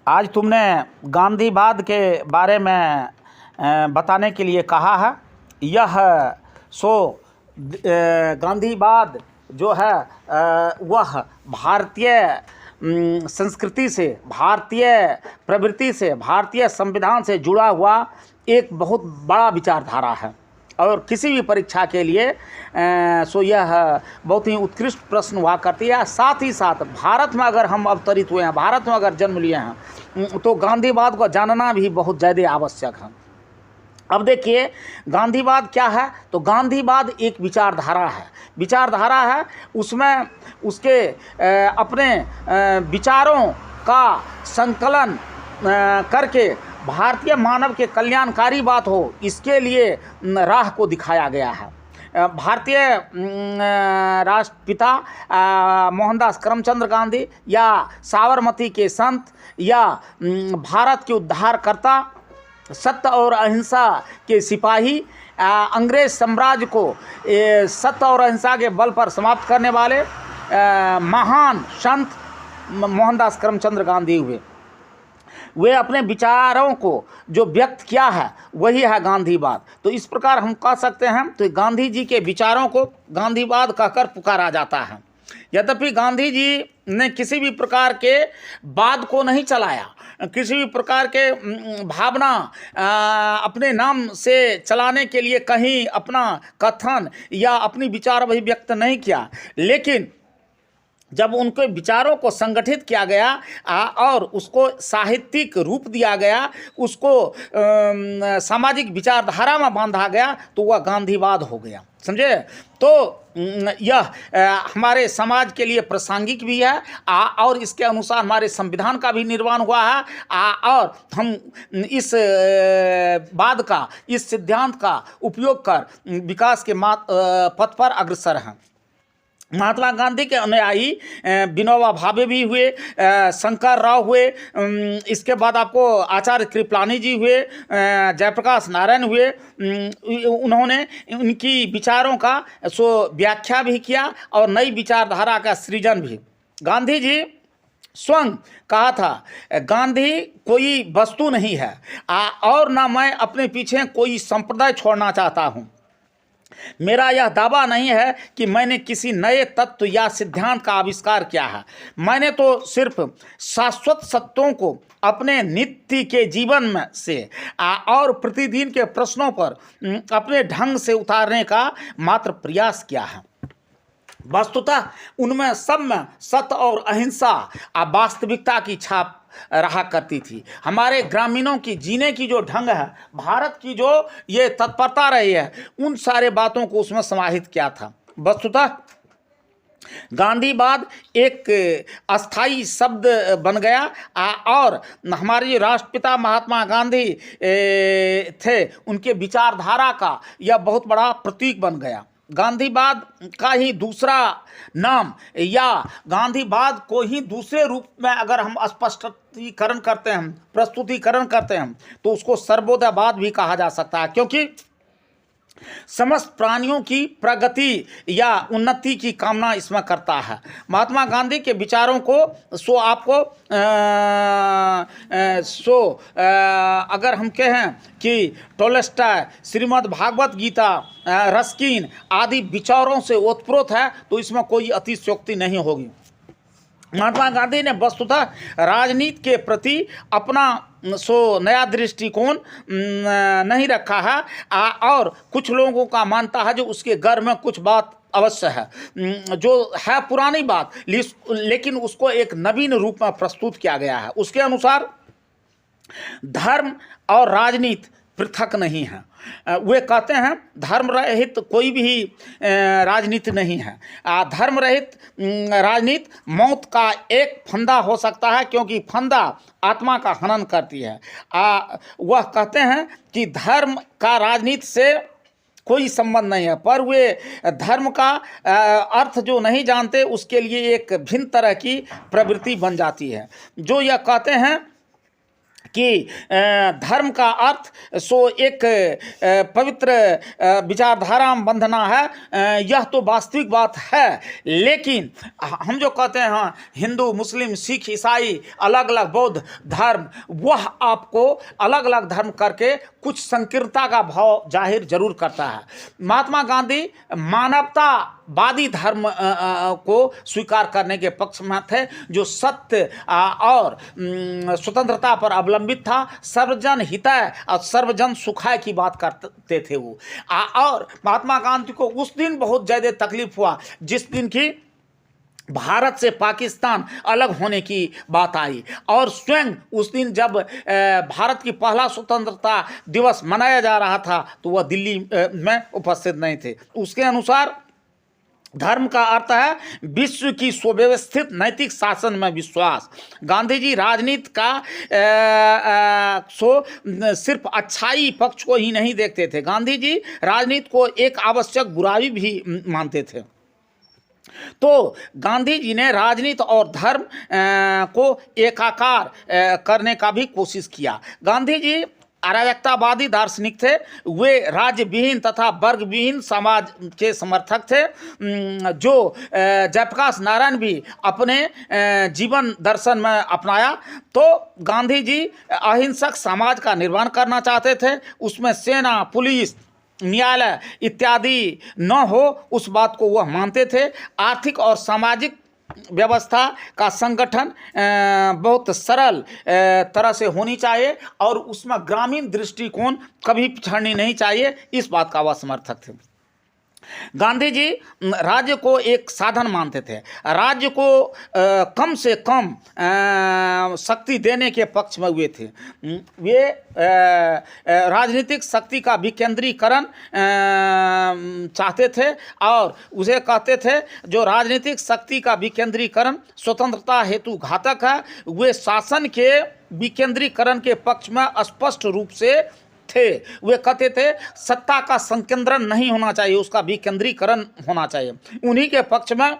आज तुमने गांधीवाद के बारे में बताने के लिए कहा है। यह सो गांधीवाद जो है वह भारतीय संस्कृति से, भारतीय प्रवृत्ति से, भारतीय संविधान से जुड़ा हुआ एक बहुत बड़ा विचारधारा है और किसी भी परीक्षा के लिए सो यह बहुत ही उत्कृष्ट प्रश्न हुआ करती है। साथ ही साथ भारत में अगर हम अवतरित हुए हैं, भारत में अगर जन्म लिए हैं, तो गांधीवाद को जानना भी बहुत ज़्यादा आवश्यक है। अब देखिए गांधीवाद क्या है, तो गांधीवाद एक विचारधारा है। विचारधारा है, उसमें उसके अपने विचारों का संकलन करके भारतीय मानव के कल्याणकारी बात हो, इसके लिए राह को दिखाया गया है। भारतीय राष्ट्रपिता मोहनदास करमचंद गांधी या साबरमती के संत या भारत के उद्धारकर्ता, सत्य और अहिंसा के सिपाही, अंग्रेज साम्राज्य को सत्य और अहिंसा के बल पर समाप्त करने वाले महान संत मोहनदास करमचंद गांधी हुए। वे अपने विचारों को जो व्यक्त किया है वही है गांधीवाद। तो इस प्रकार हम कह सकते हैं, तो गांधी जी के विचारों को गांधीवाद कहकर पुकारा जाता है। यद्यपि गांधी जी ने किसी भी प्रकार के वाद को नहीं चलाया, किसी भी प्रकार के भावना अपने नाम से चलाने के लिए कहीं अपना कथन या अपनी विचार अभिव्यक्त नहीं किया, लेकिन जब उनके विचारों को संगठित किया गया और उसको साहित्यिक रूप दिया गया, उसको सामाजिक विचारधारा में बांधा गया, तो वह गांधीवाद हो गया, समझे। तो यह हमारे समाज के लिए प्रासंगिक भी है और इसके अनुसार हमारे संविधान का भी निर्माण हुआ है और हम इस बात का, इस सिद्धांत का उपयोग कर विकास के पथ पर अग्रसर हैं। महात्मा गांधी के अनुयायी विनोबा भावे भी हुए, शंकर राव हुए, इसके बाद आपको आचार्य कृपलानी जी हुए, जयप्रकाश नारायण हुए। उन्होंने उनकी विचारों का सो व्याख्या भी किया और नई विचारधारा का सृजन भी। गांधी जी स्वयं कहा था, गांधी कोई वस्तु नहीं है और ना मैं अपने पीछे कोई संप्रदाय छोड़ना चाहता हूँ। मेरा यह दावा नहीं है कि मैंने किसी नए तत्व या सिद्धांत का आविष्कार किया है। मैंने तो सिर्फ शाश्वत सत्यों को अपने नित्य के जीवन में से और प्रतिदिन के प्रश्नों पर अपने ढंग से उतारने का मात्र प्रयास किया है। वस्तुतः उनमें सब में सत्य और अहिंसा वास्तविकता की छाप रहा करती थी। हमारे ग्रामीणों की जीने की जो ढंग है, भारत की जो ये तत्परता रही है, उन सारे बातों को उसमें समाहित किया था। वस्तुतः गांधीवाद एक अस्थाई शब्द बन गया और हमारे जो राष्ट्रपिता महात्मा गांधी थे, उनके विचारधारा का यह बहुत बड़ा प्रतीक बन गया। गांधीवाद का ही दूसरा नाम या गांधीवाद को ही दूसरे रूप में अगर हम स्पष्टीकरण करते हैं, प्रस्तुतिकरण करते हैं, तो उसको सर्वोदयवाद भी कहा जा सकता है, क्योंकि समस्त प्राणियों की प्रगति या उन्नति की कामना इसमें करता है। महात्मा गांधी के विचारों को आपको अगर हम कहें कि टोल्स्टॉय, श्रीमद् भागवत गीता, रस्किन आदि विचारों से ओतप्रोत है, तो इसमें कोई अतिशयोक्ति नहीं होगी। महात्मा गांधी ने वस्तुतः राजनीति के प्रति अपना नया दृष्टिकोण नहीं रखा है और कुछ लोगों का मानता है जो उसके घर में कुछ बात अवश्य है, जो है पुरानी बात, लेकिन उसको एक नवीन रूप में प्रस्तुत किया गया है। उसके अनुसार धर्म और राजनीति पृथक नहीं है। वे कहते हैं धर्म रहित कोई भी राजनीति नहीं है। धर्म रहित राजनीति मौत का एक फंदा हो सकता है, क्योंकि फंदा आत्मा का हनन करती है। वह कहते हैं कि धर्म का राजनीति से कोई संबंध नहीं है, पर वे धर्म का अर्थ जो नहीं जानते उसके लिए एक भिन्न तरह की प्रवृत्ति बन जाती है। जो यह कहते हैं कि धर्म का अर्थ सो एक पवित्र विचारधारा में बंधना है, यह तो वास्तविक बात है। लेकिन हम जो कहते हैं हाँ हिंदू, मुस्लिम, सिख, ईसाई, अलग अलग बौद्ध धर्म, वह आपको अलग अलग धर्म करके कुछ संकीर्णता का भाव जाहिर जरूर करता है। महात्मा गांधी मानवतावादी धर्म को स्वीकार करने के पक्ष में थे, जो सत्य और स्वतंत्रता पर अवलंबित था, सर्वजन हिताय और सर्वजन सुखाय की बात करते थे वो। और महात्मा गांधी को उस दिन बहुत ज़्यादा तकलीफ हुआ जिस दिन की भारत से पाकिस्तान अलग होने की बात आई, और स्वयं उस दिन जब भारत की पहला स्वतंत्रता दिवस मनाया जा रहा था तो वह दिल्ली में उपस्थित नहीं थे। उसके अनुसार धर्म का अर्थ है विश्व की सुव्यवस्थित नैतिक शासन में विश्वास। गांधी जी राजनीति का सिर्फ अच्छाई पक्ष को ही नहीं देखते थे, गांधी जी राजनीति को एक आवश्यक बुराई भी मानते थे। तो गांधी जी ने राजनीति और धर्म को एकाकार करने का भी कोशिश किया। गांधी जी अराजकतावादी दार्शनिक थे, वे राज्य विहीन तथा वर्ग विहीन समाज के समर्थक थे, जो जयप्रकाश नारायण भी अपने जीवन दर्शन में अपनाया। तो गांधी जी अहिंसक समाज का निर्माण करना चाहते थे, उसमें सेना, पुलिस, न्यायालय इत्यादि न हो, उस बात को वह मानते थे। आर्थिक और सामाजिक व्यवस्था का संगठन बहुत सरल तरह से होनी चाहिए और उसमें ग्रामीण दृष्टिकोण कभी पिछड़नी नहीं चाहिए, इस बात का वह समर्थक थे। गांधी जी राज्य को एक साधन मानते थे, राज्य को कम से कम शक्ति देने के पक्ष में हुए थे। वे राजनीतिक शक्ति का विकेंद्रीकरण चाहते थे और उसे कहते थे जो राजनीतिक शक्ति का विकेंद्रीकरण स्वतंत्रता हेतु घातक है, वे शासन के विकेंद्रीकरण के पक्ष में स्पष्ट रूप से थे। वे कहते थे सत्ता का संकेंद्रण नहीं होना चाहिए, उसका विकेंद्रीकरण होना चाहिए। उन्हीं के पक्ष में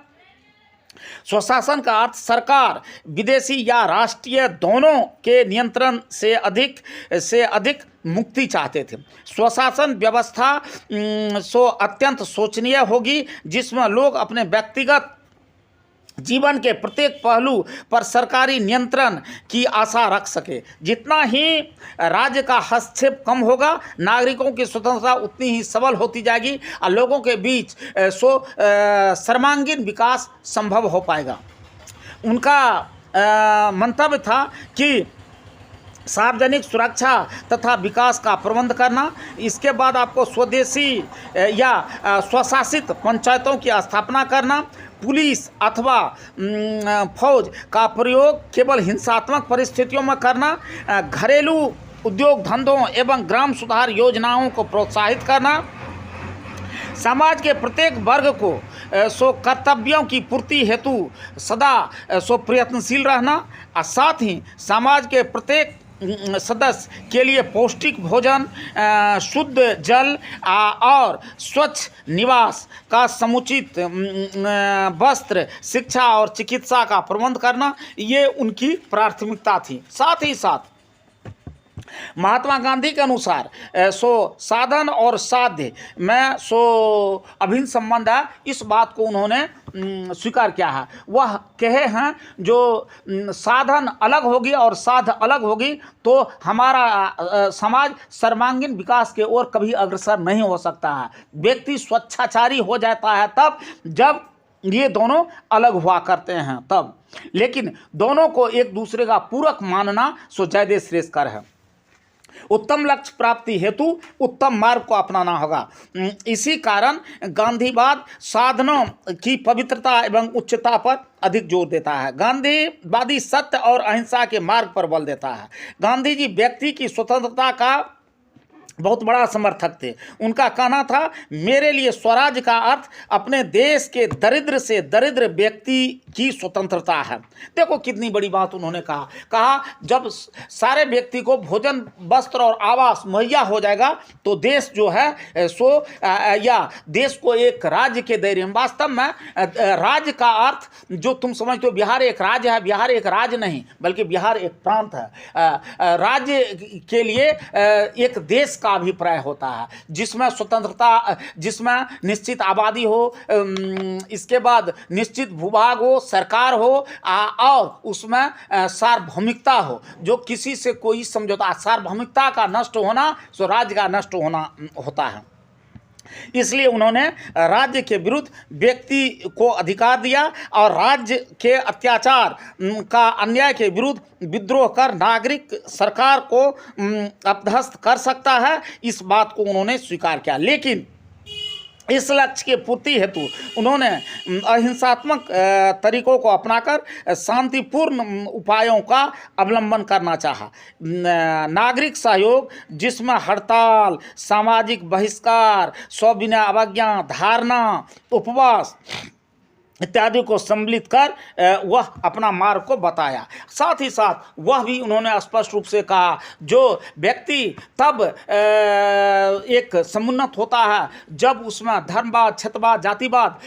स्वशासन का अर्थ सरकार, विदेशी या राष्ट्रीय दोनों के नियंत्रण से अधिक मुक्ति चाहते थे। स्वशासन व्यवस्था अत्यंत शोचनीय होगी जिसमें लोग अपने व्यक्तिगत जीवन के प्रत्येक पहलू पर सरकारी नियंत्रण की आशा रख सके। जितना ही राज्य का हस्तक्षेप कम होगा, नागरिकों की स्वतंत्रता उतनी ही सबल होती जाएगी और लोगों के बीच सर्वांगीण विकास संभव हो पाएगा। उनका मंतव्य था कि सार्वजनिक सुरक्षा तथा विकास का प्रबंध करना, इसके बाद आपको स्वदेशी या स्वशासित पंचायतों की स्थापना करना, पुलिस अथवा फौज का प्रयोग केवल हिंसात्मक परिस्थितियों में करना, घरेलू उद्योग धंधों एवं ग्राम सुधार योजनाओं को प्रोत्साहित करना, समाज के प्रत्येक वर्ग को कर्तव्यों की पूर्ति हेतु सदा प्रयत्नशील रहना और साथ ही समाज के प्रत्येक सदस्य के लिए पौष्टिक भोजन, शुद्ध जल और स्वच्छ निवास का समुचित वस्त्र, शिक्षा और चिकित्सा का प्रबंध करना, ये उनकी प्राथमिकता थी। साथ ही साथ महात्मा गांधी के अनुसार साधन और साध्य में अभिन्न संबंध है, इस बात को उन्होंने स्वीकार किया है। वह कहे हैं जो साधन अलग होगी और साध्य अलग होगी तो हमारा समाज सर्वांगीण विकास के ओर कभी अग्रसर नहीं हो सकता है। व्यक्ति स्वच्छाचारी हो जाता है तब जब ये दोनों अलग हुआ करते हैं तब, लेकिन दोनों को एक दूसरे का पूरक मानना ज़्यादा श्रेयस्कर है। उत्तम लक्ष्य प्राप्ति हेतु उत्तम मार्ग को अपनाना होगा। इसी कारण गांधीवाद साधनों की पवित्रता एवं उच्चता पर अधिक जोर देता है। गांधीवादी सत्य और अहिंसा के मार्ग पर बल देता है। गांधी जी व्यक्ति की स्वतंत्रता का बहुत बड़ा समर्थक थे। उनका कहना था, मेरे लिए स्वराज का अर्थ अपने देश के दरिद्र से दरिद्र व्यक्ति की स्वतंत्रता है। देखो कितनी बड़ी बात उन्होंने कहा जब सारे व्यक्ति को भोजन, वस्त्र और आवास मुहैया हो जाएगा तो देश जो है सो या देश को एक राज्य के दायरे में, वास्तव में राज्य का अर्थ जो तुम समझते हो बिहार एक राज्य है, बिहार एक राज्य नहीं बल्कि बिहार एक प्रांत है। राज्य के लिए एक देश का अभिप्राय होता है जिसमें स्वतंत्रता, जिसमें निश्चित आबादी हो, इसके बाद निश्चित भूभाग हो, सरकार हो और उसमें सार्वभौमिकता हो, जो किसी से कोई समझौता, सार्वभौमिकता का नष्ट होना सो राज्य का नष्ट होना होता है। इसलिए उन्होंने राज्य के विरुद्ध व्यक्ति को अधिकार दिया और राज्य के अत्याचार का, अन्याय के विरुद्ध विद्रोह कर नागरिक सरकार को अपदस्थ कर सकता है, इस बात को उन्होंने स्वीकार किया। लेकिन इस लक्ष्य के पूर्ति हेतु उन्होंने अहिंसात्मक तरीकों को अपनाकर शांतिपूर्ण उपायों का अवलंबन करना चाहा। नागरिक सहयोग जिसमें हड़ताल, सामाजिक बहिष्कार, सविनय अवज्ञा, धारणा, उपवास इत्यादि को सम्मिलित कर वह अपना मार्ग को बताया। साथ ही साथ वह भी उन्होंने स्पष्ट रूप से कहा जो व्यक्ति तब एक समुन्नत होता है जब उसमें धर्मवाद, क्षेत्रवाद, जातिवाद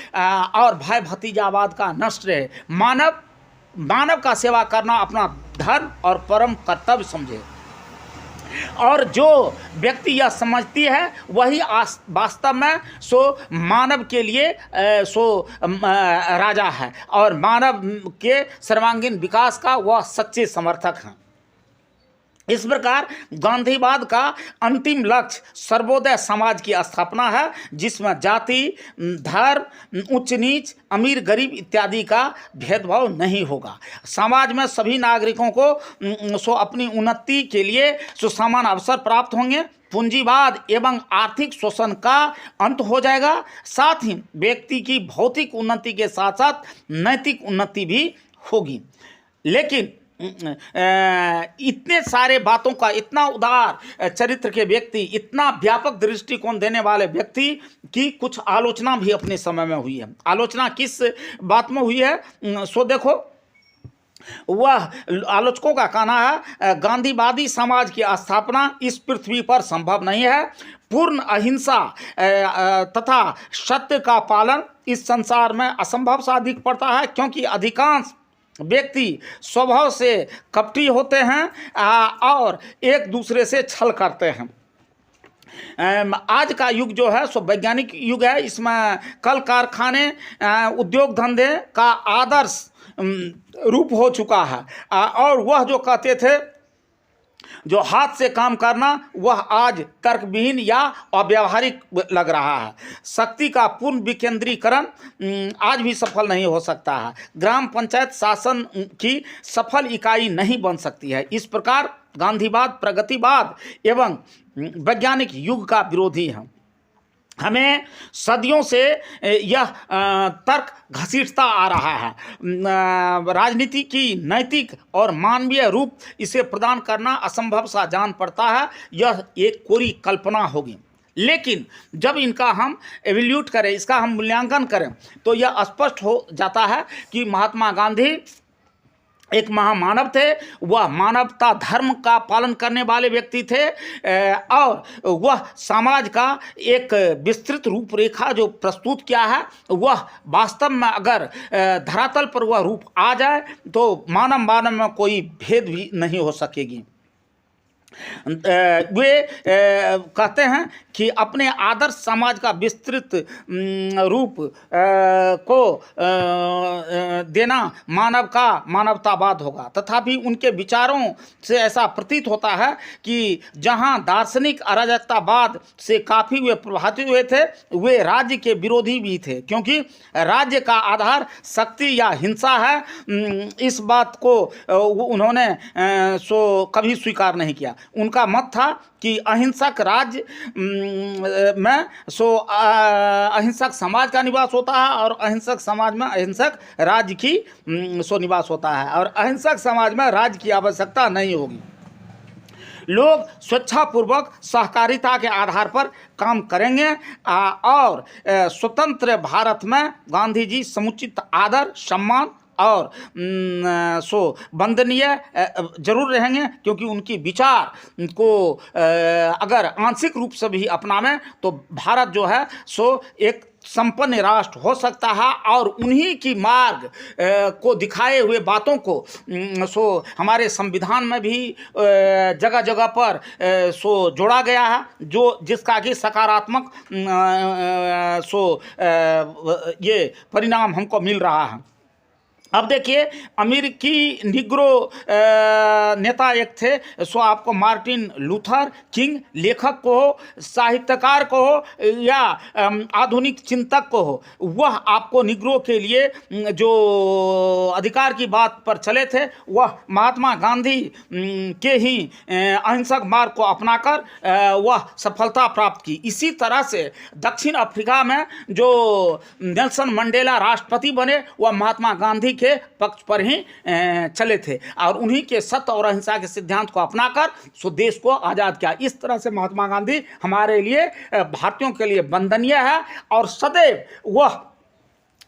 और भाई भतीजावाद का नष्ट रहे। मानव का सेवा करना अपना धर्म और परम कर्तव्य समझे और जो व्यक्ति यह समझती है वही वास्तव में सो मानव के लिए सो राजा है और मानव के सर्वांगीण विकास का वह सच्चे समर्थक हैं। इस प्रकार गांधीवाद का अंतिम लक्ष्य सर्वोदय समाज की स्थापना है जिसमें जाति, धर्म, उच्च नीच, अमीर गरीब इत्यादि का भेदभाव नहीं होगा। समाज में सभी नागरिकों को सो अपनी उन्नति के लिए सो समान अवसर प्राप्त होंगे। पूंजीवाद एवं आर्थिक शोषण का अंत हो जाएगा। साथ ही व्यक्ति की भौतिक उन्नति के साथ साथ नैतिक उन्नति भी होगी। लेकिन इतने सारे बातों का, इतना उदार चरित्र के व्यक्ति, इतना व्यापक दृष्टिकोण देने वाले व्यक्ति की कुछ आलोचना भी अपने समय में हुई है। आलोचना किस बात में हुई है सो देखो, वह आलोचकों का कहना है गांधीवादी समाज की स्थापना इस पृथ्वी पर संभव नहीं है। पूर्ण अहिंसा तथा सत्य का पालन इस संसार में असंभव सा दिख पड़ता है क्योंकि अधिकांश व्यक्ति स्वभाव से कपटी होते हैं और एक दूसरे से छल करते हैं। आज का युग जो है सो वैज्ञानिक युग है। इसमें कल कारखाने, उद्योग धंधे का आदर्श रूप हो चुका है और वह जो कहते थे जो हाथ से काम करना वह आज तर्कविहीन या अव्यावहारिक लग रहा है। शक्ति का पूर्ण विकेंद्रीकरण आज भी सफल नहीं हो सकता है। ग्राम पंचायत शासन की सफल इकाई नहीं बन सकती है। इस प्रकार गांधीवाद प्रगतिवाद एवं वैज्ञानिक युग का विरोधी है। हमें सदियों से यह तर्क घसीटता आ रहा है। राजनीति की नैतिक और मानवीय रूप इसे प्रदान करना असंभव सा जान पड़ता है। यह एक कोरी कल्पना होगी। लेकिन जब इनका हम एवेल्यूट करें, इसका हम मूल्यांकन करें तो यह स्पष्ट हो जाता है कि महात्मा गांधी एक महामानव थे। वह मानवता धर्म का पालन करने वाले व्यक्ति थे और वह समाज का एक विस्तृत रूपरेखा जो प्रस्तुत किया है वह वास्तव में अगर धरातल पर वह रूप आ जाए तो मानव में कोई भेद भी नहीं हो सकेगी। वे कहते हैं कि अपने आदर्श समाज का विस्तृत रूप को देना मानवतावाद होगा। तथापि उनके विचारों से ऐसा प्रतीत होता है कि जहां दार्शनिक अराजकतावाद से काफ़ी वे प्रभावित हुए थे, वे राज्य के विरोधी भी थे क्योंकि राज्य का आधार शक्ति या हिंसा है। इस बात को उन्होंने कभी स्वीकार नहीं किया। उनका मत था कि अहिंसक राज्य में अहिंसक समाज का निवास होता है और अहिंसक समाज में अहिंसक राज्य की निवास होता है और अहिंसक समाज में राज्य की आवश्यकता नहीं होगी। लोग स्वेच्छापूर्वक सहकारिता के आधार पर काम करेंगे और स्वतंत्र भारत में गांधी जी समुचित आदर, सम्मान और सो वंदनीय जरूर रहेंगे, क्योंकि उनकी विचार को अगर आंशिक रूप से भी अपनावें तो भारत जो है सो एक संपन्न राष्ट्र हो सकता है। और उन्हीं की मार्ग को दिखाए हुए बातों को सो हमारे संविधान में भी जगह जगह पर सो जोड़ा गया है, जो जिसका कि सकारात्मक सो ये परिणाम हमको मिल रहा है। अब देखिए, अमेरिकी निग्रो नेता एक थे, सो आपको मार्टिन लूथर किंग, लेखक को हो, साहित्यकार को हो या आधुनिक चिंतक को हो, वह आपको निग्रो के लिए जो अधिकार की बात पर चले थे वह महात्मा गांधी के ही अहिंसक मार्ग को अपनाकर वह सफलता प्राप्त की। इसी तरह से दक्षिण अफ्रीका में जो नेल्सन मंडेला राष्ट्रपति बने वह महात्मा गांधी के पक्ष पर ही चले थे और उन्हीं के सत्य और अहिंसा के सिद्धांत को अपनाकर सो देश को आज़ाद किया। इस तरह से महात्मा गांधी हमारे लिए, भारतीयों के लिए वंदनीय है और सदैव वह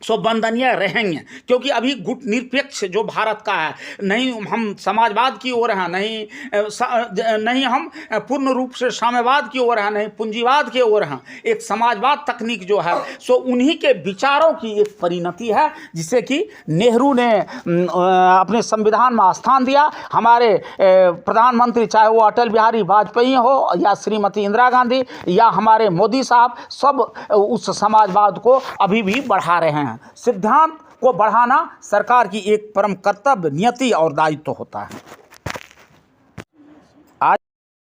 सो वंदनीय रहेंगे, क्योंकि अभी गुट निरपेक्ष जो भारत का है, नहीं हम समाजवाद की ओर हैं, नहीं हम पूर्ण रूप से साम्यवाद की ओर हैं, नहीं पूंजीवाद की ओर हैं, एक समाजवाद तकनीक जो है सो उन्हीं के विचारों की एक परिणति है, जिसे कि नेहरू ने अपने संविधान में स्थान दिया। हमारे प्रधानमंत्री, चाहे वो अटल बिहारी वाजपेयी हो या श्रीमती इंदिरा गांधी या हमारे मोदी साहब, सब उस समाजवाद को अभी भी बढ़ा रहे हैं। सिद्धांत को बढ़ाना सरकार की एक परम कर्तव्य, नियति और दायित्व होता है।